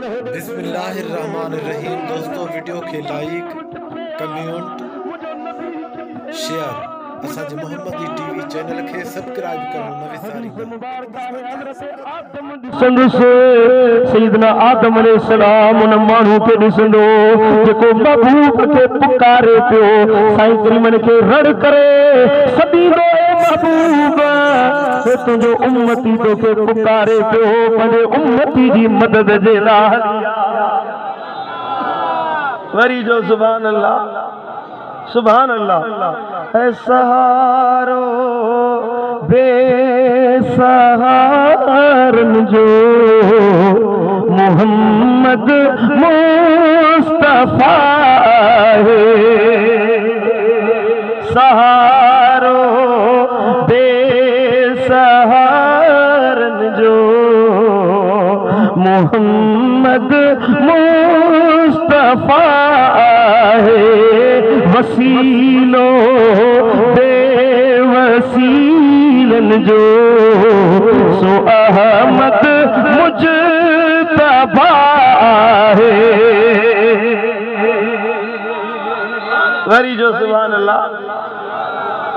बिस्मिल्लाहिर्रहमानिर्रहीम। दोस्तों वीडियो के लाइक कमेंट शेयर असांजे मोहम्मदी टीवी चैनल के सब्सक्राइब करो। सैयदना आदम अलैहिस्सलाम उन मानू के दिसंदो जेको महबूब के पुकारे पियो साईं करीमन के रड़ करे सभी दो महबूब हे तुझो उम्मती तो के पुकारे पियो पंहिंजे उम्मती जी मदद जे लाइ वरी जो सुभान अल्लाह सुभान अल्लाह है सहारो बेसहारन जो मोहम्मद मुस्तफा है सहारो बेसहारन जो मोहम्मद मुस्तफा है वसीलो बेवसीलन जो सो अहमद मुजतबा है वरी जो सुभान अल्लाह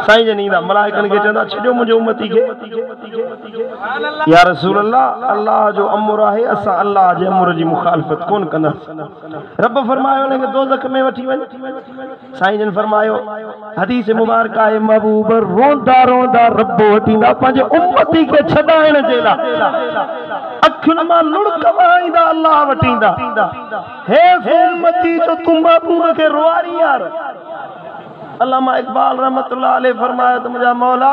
साईं जनीदा मलाइकन के चंदा छो मुझे उम्मती के या रसूल अल्लाह अल्लाह जो अमर है असा अल्लाह जे अमर जी मुखालफत कोन कंदा रब फरमायो ने के दोज़ख में वठी वन साईं जन फरमायो हदीस मुबारक है महबूब रोंदा रोंदा रब वठींदा पंहिंजे उम्मती के छडाइण जे ला अखियुनि मां लुड़क वाईंदा अल्लाह वठींदा हे उम्मती जो तू महबूब के रोआरी यार अल्लामा इकबाल रहमतुल्लाह अलैह फरमाया तो मुझा मौला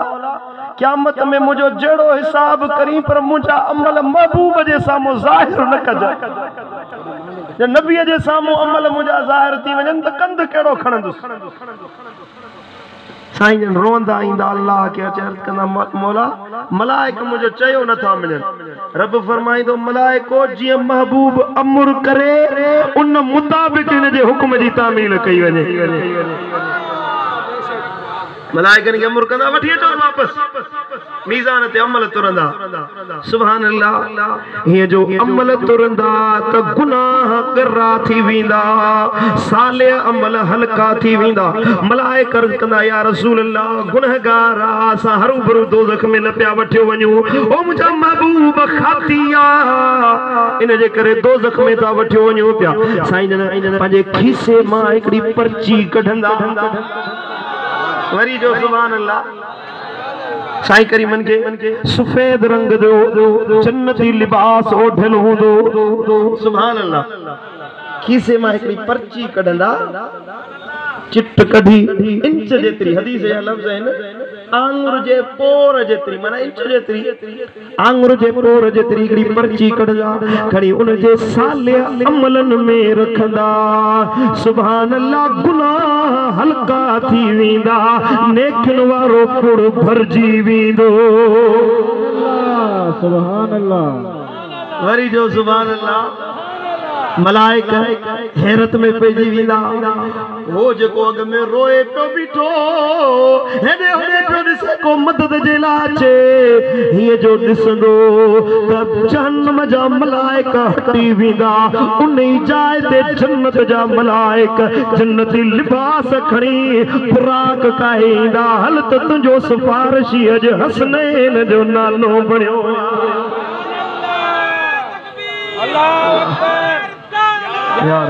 क़यामत में मुझो जड़ो हिसाब करी पर मुझा अमल महबूब जे सामो ज़ाहिर न कजा जे नबी जे सामो अमल मुझा ज़ाहिर थी वजन त कंद केड़ो खणंदुस साईं जन रोंदा ईंदा अल्लाह के अर्ज कंदा मौला मलाइक मुझो चयो नथा मिलन रब फरमाईंदो मलाइको जी महबूब अमर करे उन मुताबिक इन जे हुक्म जी तामील कई वने मलाइकन के अमर कंदा वठी अचो वापस मीज़ान ते अमल तुरंदा सुभान अल्लाह ये जो अमल तुरंदा त गुनाह कररा थी विंदा साले अमल हल्का थी विंदा मलाइक अर्ज कंदा या रसूल अल्लाह गुनहगार असा हरू भरू दोज़ख में न पिया वठियो वञू ओ मुझा महबूब खातिया इन जे करे दोज़ख में ता वठियो वञू पिया साईं जन पंहिंजे खीसे मां हिकड़ी पर्ची कढंदा वरी जो सुभान अल्लाह साईं करीमन के सफेद रंग जो जन्नती लिबास ओढ़ल हूंदो सुभान अल्लाह खीसे मां हिकड़ी पर्ची कढंदा चिट कढी इंच जेतरी हदीस या लफ्ज़ आहिनि आंगुर जे पोर जेतरी माना इंच जेतरी आंगुर जे पोर जेतरी हिकड़ी पर्ची कढंदा खणी उन जे साले अमलन में रखंदा सुभान अल्लाह गुनाह हल्का थी वेंदा नेकिन वारो कुड़ भरजी वेंदो सुभान अल्लाह वरी जो सुभान अल्लाह मलाइक हैरत में पइजी वेंदा वो जेको अग में रोए पियो बीठो हेडे होडे पियो ॾिसे को मदद जे लाइ अचे हीअ जो ॾिसंदो त जहन्नम जा मलाइक हटी वेंदा उन ई जाइ ते जन्नत जा मलाइक जन्नती लिबास खणी बुराक काईंदा हल त तुंहिंजो सिफारिशी अॼु हसनैन जो नालो बणियो अल्लाह यार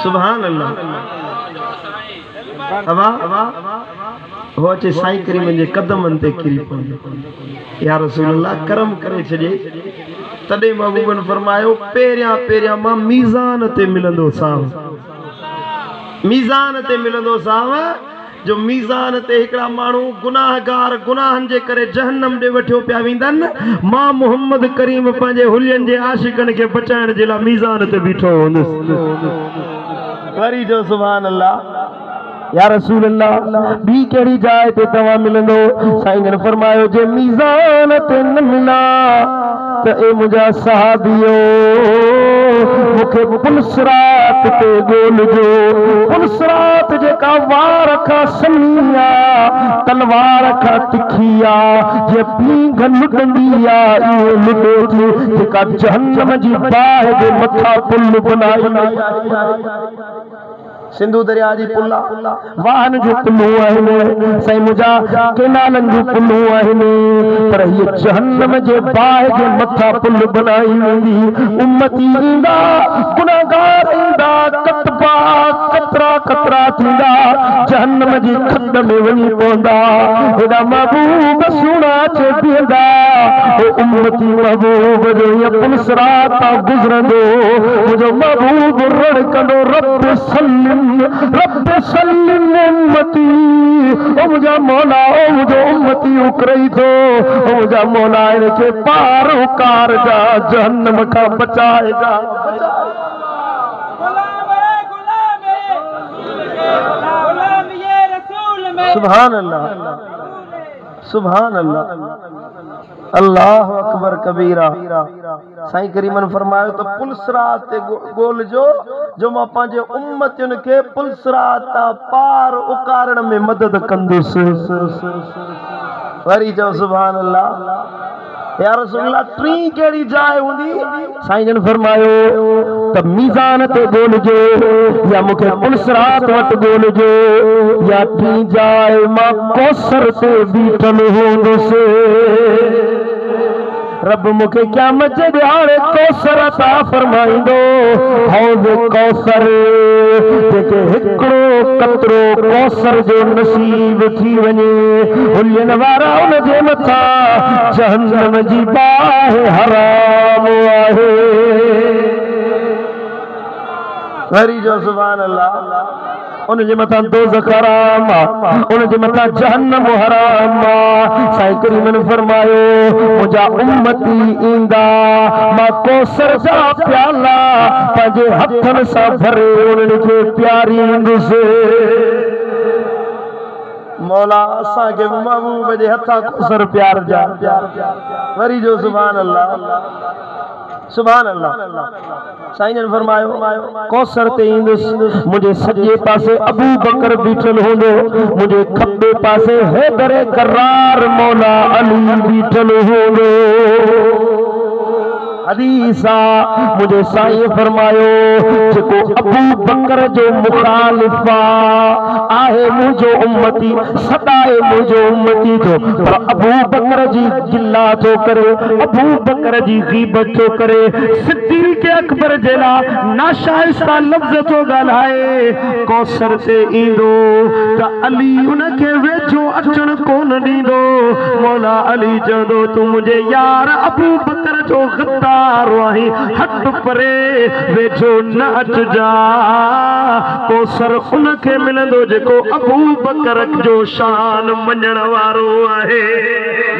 सुभान अल्लाह हो अचे साईं करीमन जे कदमन ते किरी पवंदो या रसूल अल्लाह करम करे छजे तडे महबूबन फरमायो पेरियां पेरियां मां मीज़ान ते मिलंदो साव मीज़ान ते मिलंदो साव जो मीज़ान ते हिकड़ा मानू गुनाहगार गुनाहन जे करे जहन्नम दे वठियो पिया वेंदन मां मोहम्मद करीम पंहिंजे हुलियन जे आशिकन के बचाइण जे लाइ मीज़ान ते बीठो हूंदुस वरी जो सुभान अल्लाह या रसूल अल्लाह भी केड़ी जाए ते तवा मिलंदो साईं ने फरमायो जे मीज़ान ते न मिला त ए मुझा सहाबियो मुखे पुलसरात ते गोल जो पुलसरात जेका वार का समी तलवार का तिखिया जे पींग लुटंदिया ये लुटे थी जेका जहन्नम जी बाह जे मथा पुल बनाई सिंधु दरिया जी पुला वाहन जो पुलू आहिनि साईं मुंहिंजा केनालनि जो पुलू आहिनि पर ये जहन्नम जे बाह जे मथा पुल बनाई वेंदी उम्मती ईंदा गुनाहगार ईंदा कतबा कतरा कतरा थींदा जहन्नम जी खंड में वञी पवंदा हेॾा महबूब सुहिणा अचे बीहंदा ओ उम्मती महबूब जो ये पुल सिरात तां गुज़रंदो मुंहिंजो महबूब रड़कंदो रब सल्लिम उम्मती ओ मुंहिंजा मौला ओ मुंहिंजो उम्मती उकरई थो ओ मुंहिंजा मौला इनखे पार उकार जा जहन्नम खां बचाए जा सुभान अल्लाह सुभान अल्लाह अल्लाह अकबर कबीरा साईं करीमन फरमायो तो पुल सिरात ते गोल जो मां पंहिंजे उम्मतियुनि खे पुल सिरात तां पार उकारण में मदद कंदुसि वरी चओ सुभान अल्लाह या रसूलल्लाह टी केड़ी जाए हुंदी साईं जन फरमायो त मीज़ान ते ॻोल्हजो या मूंखे पुल सिरात वटि ॻोल्हजो या टी जाए मां कौसर ते बीठल हूंदुसि रब मूंखे क़यामत जे ॾियारे कौसर अता फरमाईंदो हौज़ कौसर जेके हिकिड़ो कतरो कौसर जो नसीब थी वञे हुलियन वारा उन जे मथां जहन्नम जी बाह हराम आहे वरी जो सुभान अल्लाह उन जे मथां दोज़ख हराम उन जे मथां जहन्नम हराम साईं करीमन फरमायो मुंहिंजा उम्मती ईंदा मां कौसर जा प्याला पंहिंजे हथनि सां भरे उन्हनि खे प्यारींदुसि मौला असांखे महबूब जे हथां कौसर प्यार जा वरी जो सुभान अल्लाह सुभान अल्लाह साईं जन फरमायो कौसर ते ईंदुसि मुंहिंजे सॼे पासे अबू बकर बीठल हूंदो मुंहिंजे खब्बे पासे हैदर करार मौला अली बीठल हूंदो हदीसा मुझे साईं फरमायो जेको अबू बकर जो मुखालिफा आहे मुझो उम्मती सदाए मुझो उम्मती थो पर अबू बकर जी गिला थो करे अबू बकर जी गीबत थो करे सिद्दीक़ अकबर जेला नाशाइस्ता लफ्ज़ थो ॻाल्हाए कौसर ते ईंदो त अली उनखे वेझो अचण कोन ॾींदो मौला अली चवंदो तूं मुंहिंजे यार अबू बकर जो गद्दार आहीं हट परे वेझो न अचजा कौसर उनखे मिलंदो जेको अबू बकर जो शान मञण वारो आहे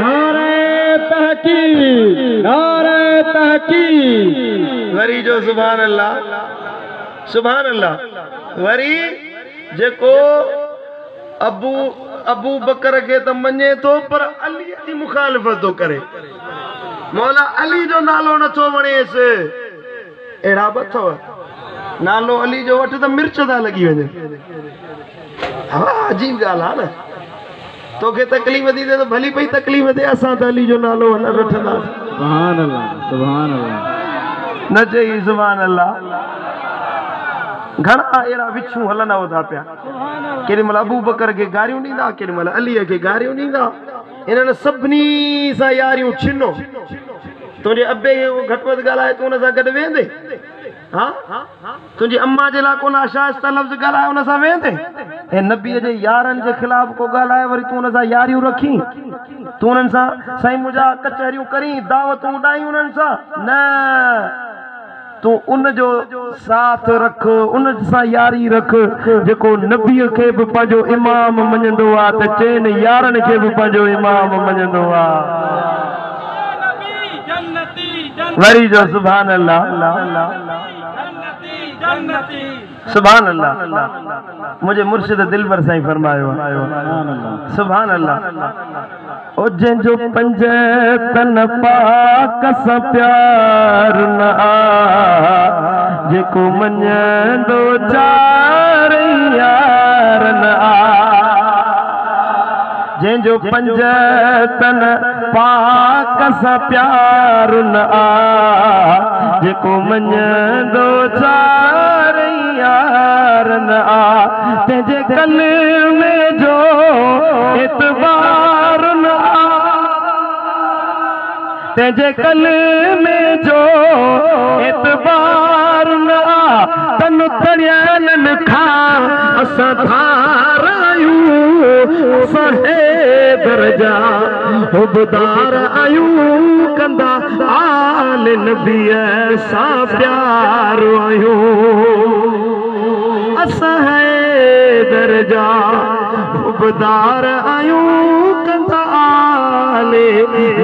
नारे तहकीक वरी जो सुभान अल्लाह वरी जेको अबू बकर के तो मञे तो पर अली जी मुखालिफत तो करे मौला अली जो नालो नथो वणेसि अहिड़ा बि अथव नालो अली जो वठ तो मिर्च था लगी वञे हाँ अजीब ॻाल्हि आहे न तोखे तकलीफ़ थी थिए तो भली पई तकलीफ़ थिए असां त अली जो नालो वठंदा सुभान अल्लाह न चई सुभान अल्लाह घणा अहिड़ा विछूं हलंदा था पिया केॾी महिल अबू बकर खे गारियूं ॾींदा केॾी महिल अलीअ खे गारियूं ॾींदा इन्हनि सभिनी सां यारियूं छिनो तुंहिंजे अबे घटि वधि ॻाल्हाए तूं हुन सां गॾु वेंदे हा तुंहिंजी अम्मा जे लाइ कोन शाइस्ता लफ़्ज़ ॻाल्हाए हुन सां वेंदे ऐं नबीअ जे यारनि जे ख़िलाफ़ को ॻाल्हाए वरी तूं हुन सां यारियूं रखी तूं हुननि सां साईं मुंहिंजा कचहरियूं करी दावतूं उॾाई उन्हनि सां न तू उन जो साथ रख उन सां यारी रख जेको नबीअ खे बि पंहिंजो इमाम मञंदो आहे त चइनि यारनि खे बि पंहिंजो इमाम मञंदो आहे वरी जो सुभान अल्लाह सुभान अल्लाह मुझे मुर्शिद दिलबर साईं फरमायो सुभान अल्लाह ओ जंहिंजो पंज तन पाक सां प्यार न आ जेको मञंदो चार यार न आ जंहिंजो पंज तन पाक सां प्यार न आ जेको मञंदो चार यार न आ तंहिंजे कलमे जो एतबार न आ तंहिंजे कलमे जो एतबार न आ तन तरियल खां असां धार आयूं असां दर्जा हुबदार आयूं कंदा आल नबीअ सां प्यार आयूं असां दर्जा हुबदार आयूं कंदा आल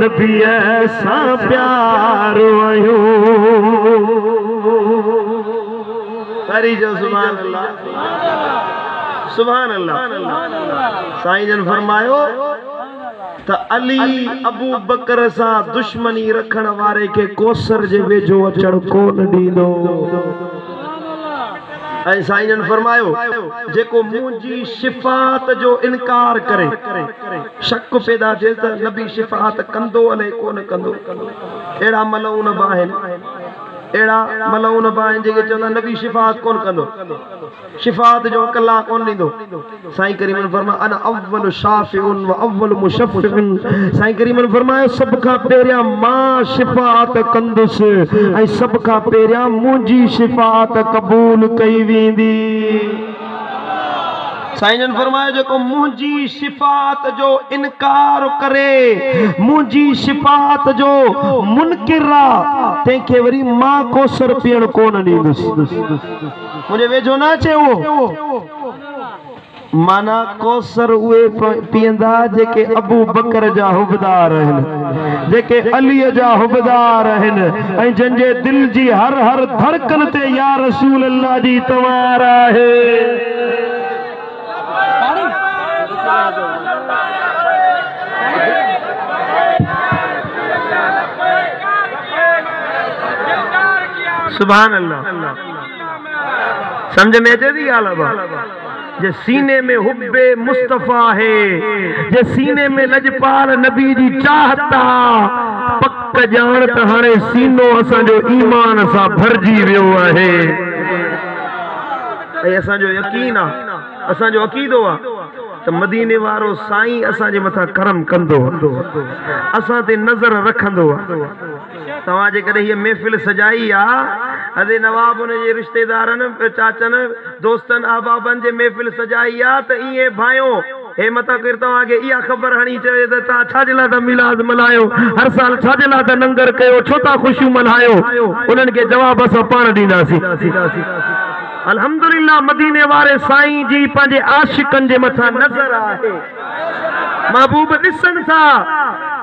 नबीअ सां प्यार आयूं हरी जो सुभान अल्लाह सुभान अल्लाह साईं जन फरमायो त अली अबू बकर सां दुश्मनी रखण वारे के कोसर जे वेझो अचण कोन ॾींदो ऐं साईं जन फरमायो जेको मुंहिंजी शिफ़ात जो इनकार करे शक पैदा थिए त नबी शिफ़ात कंदो अलाए कोन कंदो अहिड़ा मलऊन बि आहिनि एड़ा मलऊन बाइन जेके चवंदा नबी शिफात कोन कंदो शिफात जो अकला कोन ॾींदो साईं करीमन फरमा अन अव्वल शाफिउन व अव्वल मुशफ़िउन साईं करीमन फरमायो सब खां पहिरियां मां शिफात कंदुसि ऐं सब खां पहिरियां मुंहिंजी शिफात क़बूल कई वेंदी साईं जन फरमायो जेको मुंहिंजी शिफात जो इनकार करे मुंहिंजी शिफात जो मुनकिर आहे तंहिंखे वरी मां कोसर पीअण कोन ॾींदुसि मुंहिंजे वेझो न अचे उहो माना कोसर उहे पीअंदा जेके अबू बकर जा हुबदार आहिनि जेके अलीअ जा हुबदार आहिनि ऐं जंहिंजे दिल जी हर हर धड़कन ते या रसूल अल्लाह जी तवार आहे सुभान अल्लाह समझ में अचे थी ॻाल्हि जे सीने में हुब्बे मुस्तफा है जे सीने में लजपाल नबी जी चाहत पक जान त हाणे सीनो असांजो ईमान सां भरजी वियो आहे ऐं असांजो यकीन आहे असांजो अक़ीदो आहे त मदीने वारो साईं असांजे मथां करम कंदो असां ते नज़र रखंदो तव्हां जेकॾहिं हीअ महफ़िल सजाई आहे अदे नवाब उन जे रिश्तेदारनि चाचनि दोस्तनि अहबाबनि जे महफ़िल सजाई आहे त ईअं भाइयो हे मता केर तव्हांखे इहा ख़बर हणी चवे त तव्हां छाजे लाइ था मिलाद मल्हायो हर साल छाजे लाइ था लंगर कयो छो था ख़ुशियूं मल्हायो उन्हनि खे जवाब असां पाण ॾींदासीं अल्हम्दुलिल्लाह मदीने वारे साईं जी पंहिंजे आशिकनि जे मथां नज़र आहे महबूब ॾिसनि था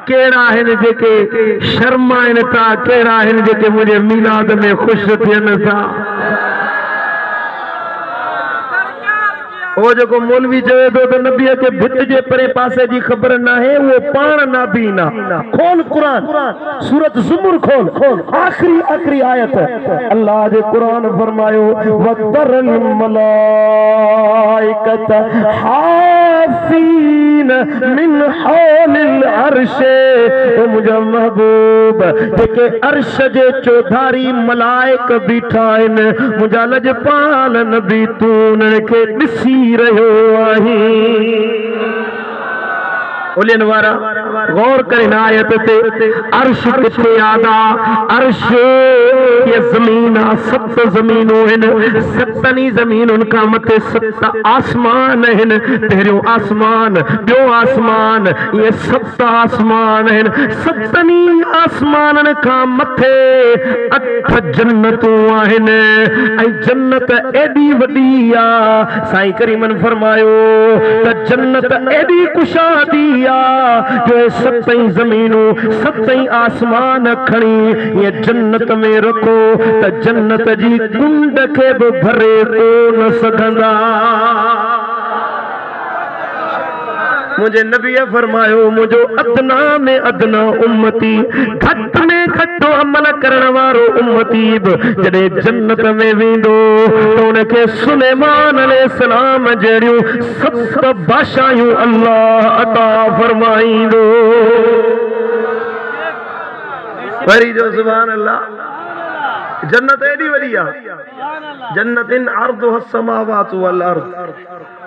केड़ा आहिनि जेके शर्माइनि था केड़ा आहिनि जेके मुंहिंजे मीलाद में ख़ुशि थियनि था वो जेको मौलवी चवे थो त नबीअ खे भित जे परे पासे जी ख़बर न आहे वो पाण नबी न खोल कुरान सूरत ज़ुमर खोल आखिरी आयत अल्लाह जे कुरान फरमायो वतरल मलाइकत हाफीन मिन हौलिल अर्श ओ मुंहिंजा महबूब जेके अर्श जे चौधारी मलाइक बीठा आहिनि मुंहिंजा लजपाल नबी तूं उन्हनि खे ॾिसी रहियो आहीं उलियन वारा गौर करें आयत ते अर्श किथे आदा अर्श ये ज़मीन सत ज़मीनों हैं सतनी ज़मीन उनका मथे सत आसमान हैं पहिरियों आसमान ॿियो आसमान ये सत आसमान हैं सतनी आसमानन का मथे 8 जन्नतूं आहिनि ऐं जन्नत एडी वॾी आ साईं करीमन फरमायो त जन्नत एडी कुशादी जो सतई ज़मीनूं सतई आसमान खणी ये जन्नत में रखो त जन्नत जी कुंड के भी भरे कोन सघंदा मुझे नबी फरमायो मुझो अदना में अदना उम्मती घट में घटो अमल करण वारो उम्मती जडे जन्नत में वेंदो तो उनके सुलेमान अलैहिस्सलाम जड़ियूं 7 बादशाहियूं अल्लाह अता फरमाईंदो। वरी जो सुभान अल्लाह जन्नत एडी वडी आहे जन्नतिन अर्दुहा समावात वल अर्द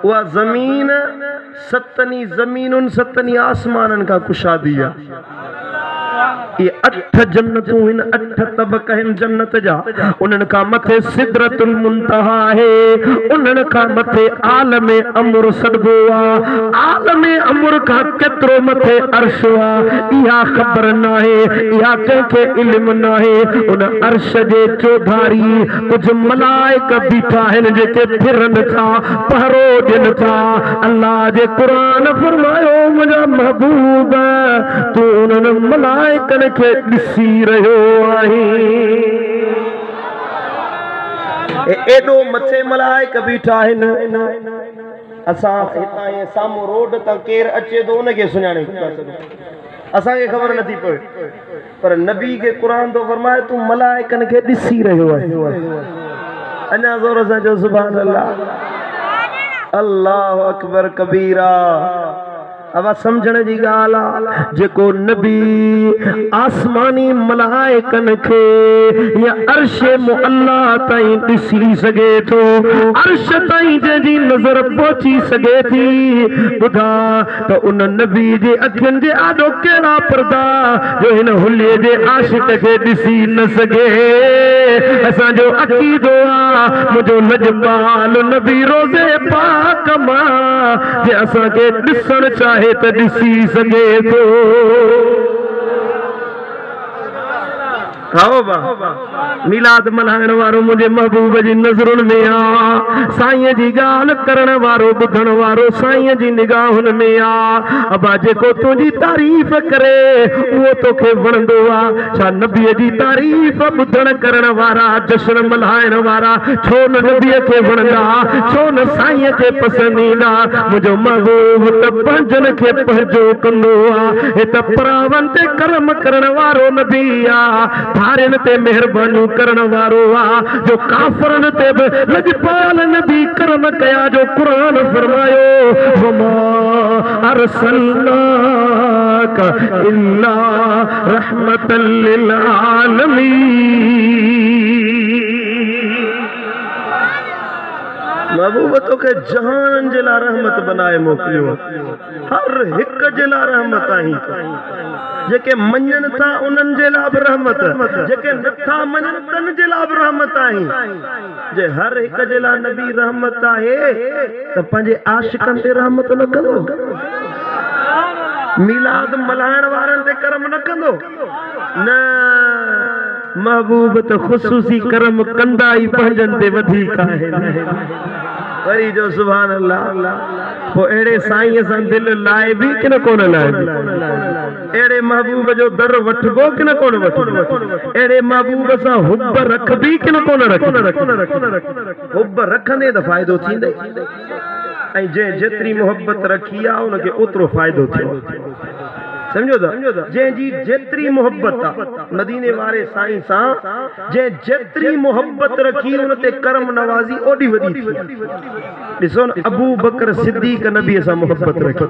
वा जमीन सतनी जमीनुन सतनी आसमानन का कुशादी आहे। ये 8 जन्नतूं इन 8 तबक हिन जन्नत जा उन्हनि खां मथे सिदरतुल मुंतहा है उन्हनि खां मथे आलमे अमर सदबो आहे आलमे अमर खां केतिरो मथे अर्श आहे इहा ख़बर नाहे इहा कंहिंखे इल्म नाहे। उन अर्श जे चौधारी कुझु मलाइक बीठा आहिनि जेके फिरनि था पहरो ॾियनि था। अल्लाह जे क़ुरान फरमायो मुंहिंजा महबूब तूं उन्हनि मलाइकनि खे ॾिसी रहियो आहीं। एॾो मथे मलाइक बीठा आहिनि असां हितां ये साम्हूं रोड तां केरु अचे थो उनखे सुञाणे असांखे ख़बर नथी पए पर नबी खे क़ुरान थो फरमाए तूं मलाइकनि खे ॾिसी रहियो आहीं। अञा ज़ोर सां चओ सुभान अल्लाह अल्लाहु अकबर कबीरा। अब समझण जी गाल जेको नबी आसमानी मलाइकन के या अर्श मुअल्ला ताईं दिसी सके तो अर्श ताईं जी नजर पहुंची सके थी बुधा तो उन नबी जे अखियन जे आडो केड़ा पर्दा जो इन हुलिये जे आशिक के दिसी न सके। असा जो अकीदो आ मुझो लजपाल नबी रोज़े पाक मां जे असा के दिसण चाहे तो दिसी सके तो आओ बा मिलाद मल्हाइण वारो मुझे महबूब जी नज़रुन में आ साईं जी गाल करण वारो बुधण वारो साईं जी निगाहुन में आ। अबा जेको तुझी तारीफ करे वो तोखे वणंदो आ छा नबी जी तारीफ बुधण करण वारा जश्न मल्हाइण वारा छो न नबी के वणंदा छो न साईं के पसंद ईंदा। मुझो महबूब त पंजन के पंजो कंदो आ हे त परावन ते कर्म करण वारो नबी आ धारन ते मेहरबानी करण वारो आ जो काफरन ते लजपाल नबी कर्म कया जो कुरान फरमायो वमा अरसलनाका इल्ला रहमतल लिल आलमीन। महबूब तो के जहान जे ला रहमत बनाए मोकिलियो हर हिक जे ला रहमत आई जेके मञन था उन्हनि जे ला रहमत जेके नथा मञन तन जे ला रहमत आई जे हर हिक जे ला नबी रहमत आहे त पंहिंजे आशिकन ते रहमत न कंदो मिलाद मल्हाइण वारनि ते करम न कंदो न महबूब तो खुसूसी करम कंदा ही पंहिंजनि ते वधीक आहे। वरी जो सुभान अल्लाह वो एड़े साईं सां दिल लाए भी कि न कोन लाए एड़े महबूब जो दर वठबो कि न कोन वठबो एड़े महबूब सां हुब रख भी कि न कोन रख हुब रखने त फायदो थींदे ऐं जे जेतरी मोहब्बत रखी आ उनके ओतरो फायदो थियो समझो था जे जी जेतरी मोहब्बत आ मदीने वारे साईं सां जे जेतरी मोहब्बत रखी उन ते करम नवाजी ओडी वडी थी। ॾिसो न अबू बकर सिद्दीक नबी सां मोहब्बत रखी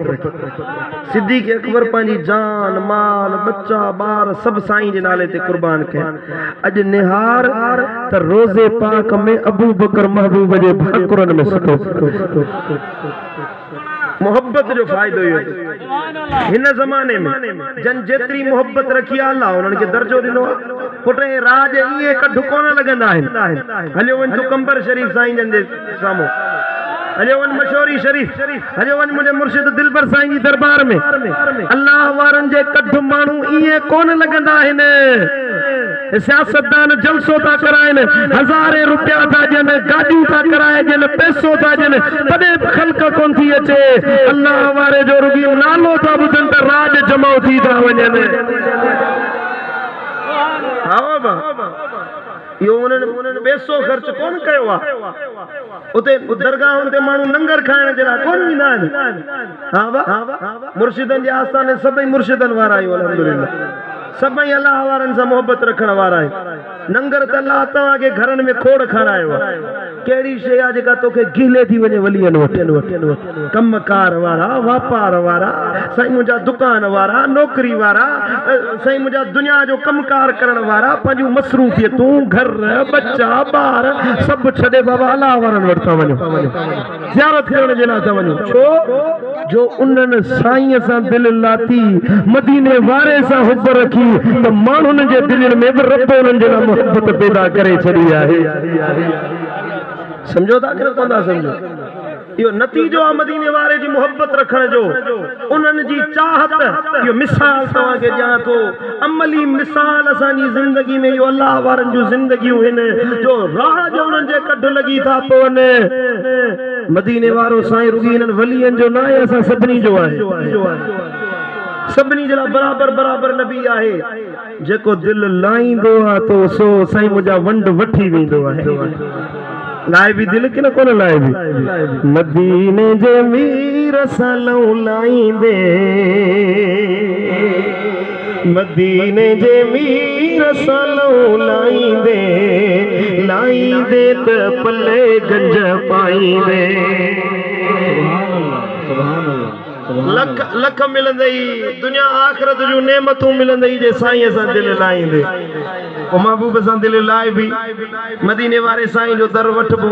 सिद्दीक अकबर पंहिंजी जान माल बच्चा बार सब साईं जे नाले ते कुर्बान कया। अज निहार त रोज़े पाक में अबू बकर महबूब जे भाकुरन में सुठो मोहब्बत जो फायदो यो हिन ज़माने में जन जेतरी मोहब्बत रखी अल्लाह उन्हनि के दर्जो दिनो पुटे राज इए कढ कोन लगंदा आहिनि। हलियो वञ तू कंबर शरीफ साईं जन जे साम्हूं हलियो वञ मशहूरी शरीफ हलियो वञ मुझे मुर्शिद दिलबर साईं जी दरबार में अल्लाह वारन जे कढ मानू इए कोन लगंदा आहिनि। सियासतदान जलसो था कराइन हज़ारे रुपया था जन गाड़ियूं था कराए जन पैसो था जन तडे खल्क कोन थी अचे अल्लाह वारे जो रुगी नालो था बुधन त राज जमाओ थी था वञन। हां बा यो उन्हनि पैसो ख़र्च कोन कयो आहे उते दरगाहुनि ते माण्हू लंगर खाइण जे लाइ कोन ईंदा आहिनि। हां बा मुर्शिदनि जे आस्थाने सभई मुर्शिदनि वारा आहियूं अल्हम्दुलिल्लाह सभई अल्लाह वारनि सां मोहब्बत रखण वारा है नंगर त अल्लाह तव्हां के घरनि में खोड़ खारायो केड़ी शे आ जेका तोखे गीले थी वने वलियन वटन कमकार वारा वापार वारा सही मुजा दुकान वारा नौकरी वारा सही मुजा दुनिया जो कमकार करण वारा पंजू मसरूफियतूं घर बच्चा बार सब छडे बाबा अल्लाह वारनि वट था वञो ज़ियारत करण जे लाइ था वञो छो जो उन्हनि साईं सां दिल लाती मदीने वारे सां हुब रखी त माण्हुनि जे दिलनि में बि रब उन्हनि जे लाइ मोहब्बत पैदा करे छॾी आहे समझो था कि कोन था समझो यो नतीजो आहे मदीने वारे जी मोहब्बत रखण जो उन्हनि जी चाहत यो मिसाल तव्हां खे ॾियां थो अमली मिसाल असांजी ज़िंदगी में यो अल्लाह वारनि जूं ज़िंदगियूं आहिनि जो राह जो उन्हनि जे कढ लॻी था पवनि मदीने वारो साईं रुॻी हिननि वलियनि जो न आहे असां सभिनी जो आहे सभिनी जे लाइ बराबर बराबर नबी आहे जेको दिल लाईंदो आहे तो सो साईं मुंहिंजा वंड वठी वेंदो आहे लाए भी दिल के न कोन लाए भी मदीने जे मीर सालऊ लाईंदे मदीने जे मीर सालऊ लाईंदे लाईंदे त पल्ले गंज पाईंदे लख लख मिलंदई दुनिया आखिरत जो नेमतूं मिलंदई जे साईं सां दिल लाईंदे ओ महबूब सां दिल लाए भी मदीने वारे साईं जो दर वठबो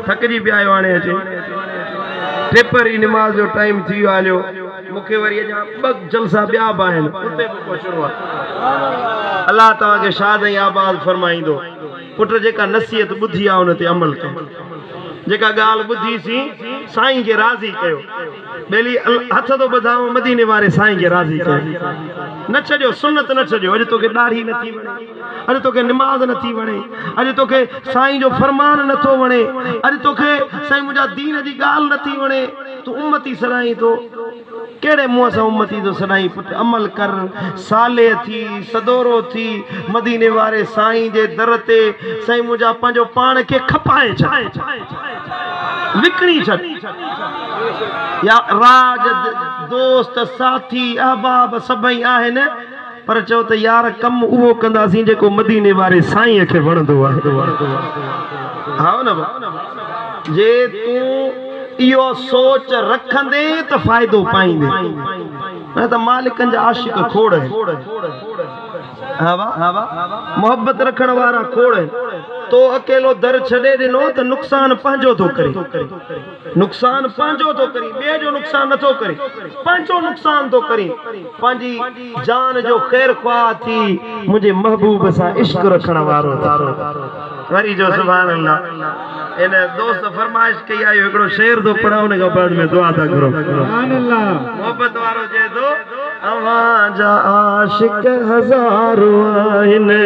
थकजी पिया आयो हाणे अचे टेपरी नमाज जो टाइम थी वियो हलियो मूंखे वरी अञा ॿ जलसा ॿिया बि आहिनि उते बि पहुचणो आहे अल्लाह तव्हांखे शाद ऐं आबाद फरमाईंदो पुट जेका नसीहत ॿुधी आहे उन ते अमल कयो जेका ॻाल्हि ॿुधी सी साईं खे राज़ी कयो बेली हथ तो ॿधाऊं मदीने वारे साईं खे राज़ी कयो न छॾियो सुन्नत न छॾियो अॼु तोखे ॾाढ़ी नथी वणे अॼु तोखे निमाज़ नथी वणे अॼु तोखे साईं जो फरमान नथो वणे अॼु तोखे साईं मुंहिंजा दीन जी ॻाल्हि नथी वणे तूं उम्मती सॾाई थो केड़े मुंह सां उम्मती तो सदाई पुट अमल कर साले थी सदोरो थी मदीने वारे साईं जे दर ते साईं मुंहिंजा पंहिंजो पाण खे खपाए छॾ विकणी छॾ या राज दोस्त साथी अहबाब सभई आहिनि पर चओ त यार कम उहो कंदासीं जेको मदीने वारे साईं खे वणंदो आहे हा न जे तूं इहो सोच रखंदे त फ़ाइदो पाईंदे न त मालिकनि जा आशिक खोड़ मोहब्बत रखण वारा खोड़ तो अकेलो दर छॾे ॾिनो त नुक़सान पंहिंजो थो करे नुक़सान पंहिंजो थो करे ॿिए जो नुक़सान नथो करे पंहिंजो नुक़सान थो करे पंहिंजी जान जो ख़ैर ख़्वाह थी मुंहिंजे महबूब सां इश्क रखण वारो वरी जो सुभान अल्लाह इन दोस्त फरमाइश कई आयो हिकिड़ो शेर तो पढ़ा उन खां बाद में दुआ था करो सुभान अल्लाह मोहब्बत वारो जे दो अवां जा आशिक हज़ारो आहिनि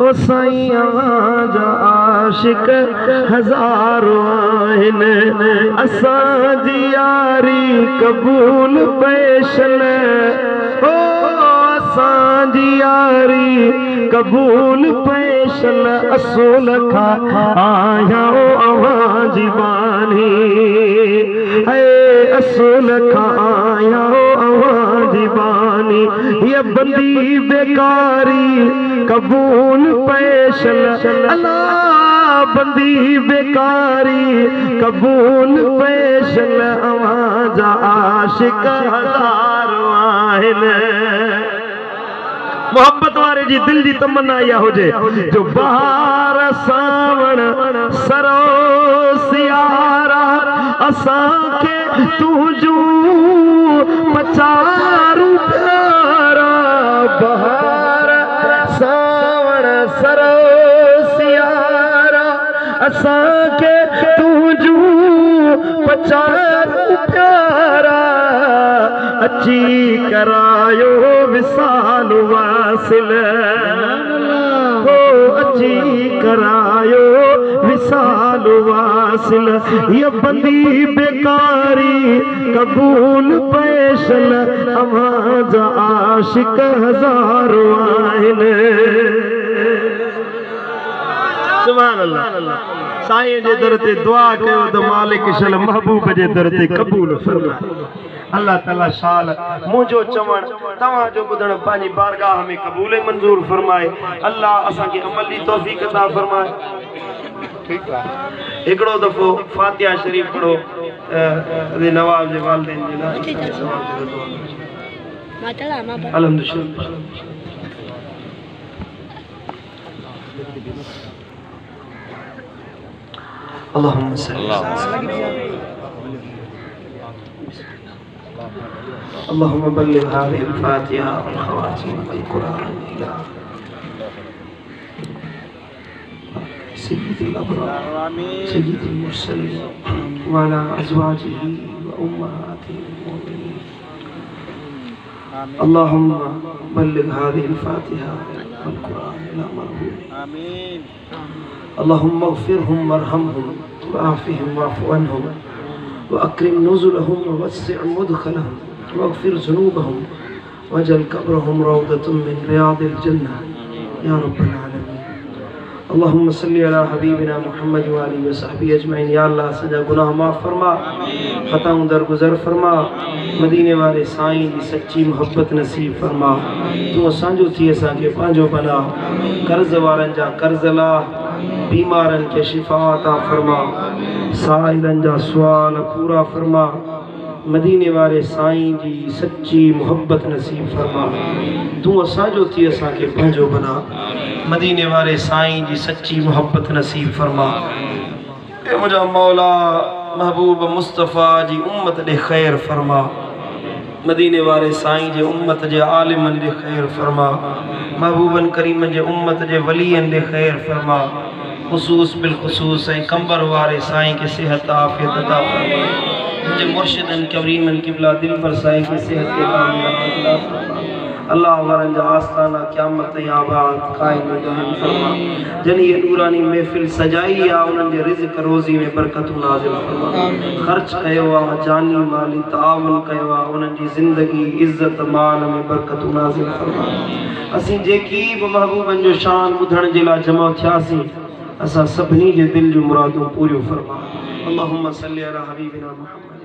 ओ साईं अवां जा आशिक हज़ारो आहिनि असांजी यारी क़बूल पेशल ओ असांजी यारी कबूल पेशल असूल खा आया ओ अवां जी बानी है असूल खा आया ओ अवां जी बानी ये बंदी बेकारी कबूल पेशल अल्लाह बंदी बेकारी कबूल पेशल अवां जा आशिक हज़ारो आहिनि मोहब्बत वारे जी दिल जी तमन्ना या हुजे जो बहार सावण सरो सियारा असांखे तुझू पचारू प्यारा बहार सावण सरो सियारा असांखे तुझू पचारू प्यारा अची करायो विसाल वासिल हो अची करायो विसाल वासिल ये बंदी बेकारी कबूल पेशल अवां जा आशिक हज़ारो आहिनि सुभान अल्लाह साईं जे दर ते दुआ कयो त मालिक शल महबूब जे दर ते कबूल फरमाए अल्लाह ताला शाल मुझो चवण तवा जो बुधण पानी बारगाह में कबूल मंजूर फरमाए। अल्लाह असा के अमल दी तौफीक अता फरमाए। ठीक है एकड़ो दफो फातिहा शरीफ पढ़ो दे नवाब जे वालिदैन जे ना अल्हम्दुलिल्लाह। اللهم صل اللهم بلغ هذه الفاتحة والخواتم والقرآن إلى سيد الأبرار سيد المرسلين وعلى أزواجه وأمهاته المؤمنين. اللهم بلغ هذه الفاتحة والقرآن إلى مرحومين. آمين. اللهم اغفرهم وارحمهم وعافهم واعف عنهم وأكرم نزلهم ووسع مدخلهم واغفر ذنوبهم واجعل قبرهم روضة من رياض الجنة يا رب العالمين. اللهم صل على حبيبنا محمد وآله وصحبه अजमईन। या अल्लाह सजा गुनाह माफ़ फरमा, खताऊं दरगुजर फरमा, मदीने वाले साईं की सच्ची मोहब्बत नसीब फरमा। तू असांजो थी असांखे पंहिंजो बना, कर्ज वारनि जा कर्ज ला, बीमारन के शिफा अता फरमा, साइलन जा सवाल पूरा फरमा। मदीने वाले साईं जी सच्ची मोहब्बत नसीब फरमा। तू असांजो थी असांखे पंहिंजो बना, मदीने वाले साईं जी सच्ची मोहब्बत नसीब फरमा। ए मुझा मौला महबूब मुस्तफ़ा जी उम्मत दे खैर फरमा, मदीने वाले साईं जे उम्मत जे आलिमन दे खैर फरमा, महबूबन करीमन जे उम्मत जे वलियन दे खैर फरमा। खुसूस बिलखुसूस कंबर वाले साईं के सेहत आफियत अता फरमा। मुझे मुर्शिदन करीमन किबला दिल पर साईं के सेहत के अता फरमा। अल्लाह वरन जा आस्ताना क़यामत आबाद कायम दहन फरमा। जनी ये नूरानी महफिल सजाई आ उनन जे रिज़्क़ रोज़ी में बरकत नाज़िल फरमा। खर्च कयो आ जानी माली तावन कयो आ उनन जी ज़िंदगी इज्जत माल में बरकत नाज़िल फरमा। असी जेकी महबूबन जो शान बुधण जे ला जमा थियासी असा सबनी जे दिल जो मुरादों पूरी फरमा। अल्लाहुम्मा सल्ली अला हबीबिना मुहम्मद।